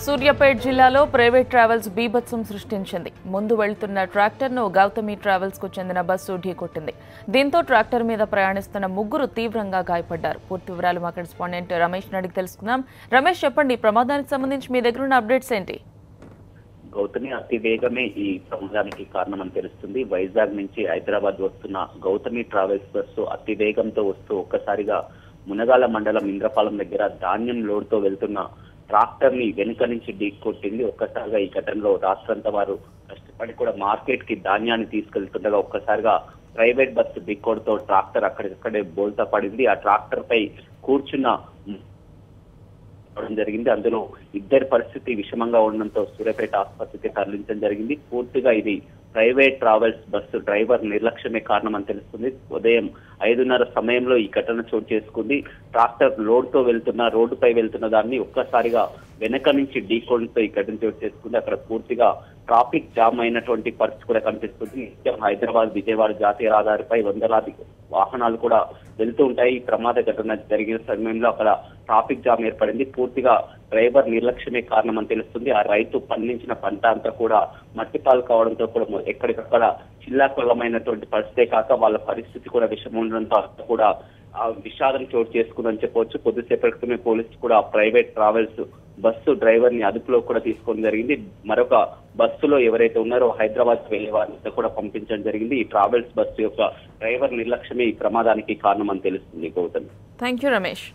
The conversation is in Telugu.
సూర్యాపేట జిల్లాలో ప్రైవేట్ ట్రావెల్స్ బీభత్సం సృష్టించింది. ముందు వెళ్తున్న ట్రాక్టర్ను గౌతమి ట్రావెల్స్ కు చెందిన బస్సు ఢీకొట్టింది. దీంతో ట్రాక్టర్ మీద ప్రయాణిస్తున్న ముగ్గురు తీవ్రంగా గాయపడ్డారు. పూర్తి వివరాలు మా కరెస్పాండెంట్ రమేష్ అడిగి తెలుసుకుందాం. రమేష్, చెప్పండి, ప్రమాదానికి సంబంధించి మీ దగ్గర ఉన్న అప్డేట్స్ ఏంటి? గౌతమి అతి వేగమే ఈ ప్రమాదానికి కారణమని తెలుస్తుంది. వైజాగ్ నుంచి హైదరాబాద్ వస్తున్న గౌతమి ట్రావెల్స్ బస్సు అతి వేగంతో వస్తూ ఒక్కసారిగా మునగాల మండలం ఇంద్రపాలెం దగ్గర ధాన్యం లోడ్ తో వెళ్తున్న ట్రాక్టర్ ని వెనుక నుంచి ఢీకొట్టింది. ఒక్కసారిగా ఈ ఘటనలో రాష్ట్రంతా వారు కష్టపడి కూడా మార్కెట్ కి ధాన్యాన్ని తీసుకెళ్తుండగా ఒక్కసారిగా ప్రైవేట్ బస్సు ఢీకొడుతో ట్రాక్టర్ అక్కడికక్కడే బోల్తా పడింది. ఆ ట్రాక్టర్ పై కూర్చున్న జరిగింది. అందులో ఇద్దరి పరిస్థితి విషమంగా ఉండడంతో సూర్యాపేట ఆసుపత్రికి తరలించడం జరిగింది. పూర్తిగా ఇది ప్రైవేట్ ట్రావెల్స్ బస్సు డ్రైవర్ నిర్లక్ష్యమే కారణమని తెలుస్తుంది. ఉదయం 5:30 సమయంలో ఈ ఘటన చోటు చేసుకుంది. ట్రాక్టర్ లోడ్ తో రోడ్డుపై వెళ్తున్న దాన్ని ఒక్కసారిగా వెనక నుంచి ఢీకొనడంతో ఈ ఘటన చోటు చేసుకుంది. అక్కడ పూర్తిగా ట్రాఫిక్ జామ్ అయినటువంటి పరిస్థితి కూడా కనిపిస్తుంది. హైదరాబాద్ విజయవాడ జాతీయ రహదారిపై వందలాది వాహనాలు కూడా వెళ్తూ ఉంటాయి. ఈ ప్రమాద ఘటన జరిగిన సమయంలో అక్కడ ట్రాఫిక్ జామ్ ఏర్పడింది. పూర్తిగా డ్రైవర్ నిర్లక్ష్యమే కారణమని తెలుస్తుంది. ఆ రైతు పండించిన పంట అంతా కూడా మట్టిపాలు కావడంతో కూడా ఎక్కడికక్కడ చిల్లాకొల్లమైనటువంటి పరిస్థితే కాక వాళ్ళ పరిస్థితి కూడా విషమం ఉండడంతో కూడా ఆ విషాదం చోటు చేసుకుందని చెప్పవచ్చు. కొద్దిసేపటి క్రితమే పోలీసులు కూడా ప్రైవేట్ ట్రావెల్స్ బస్సు డ్రైవర్ ని అదుపులో కూడా తీసుకోవడం జరిగింది. మరొక బస్సులో ఎవరైతే ఉన్నారో హైదరాబాద్ వెళ్లే వారిని కూడా పంపించడం జరిగింది. ఈ ట్రావెల్స్ బస్సు యొక్క డ్రైవర్ నిర్లక్ష్యమే ఈ ప్రమాదానికి కారణమని తెలుస్తుంది. Gautam, thank you Ramesh.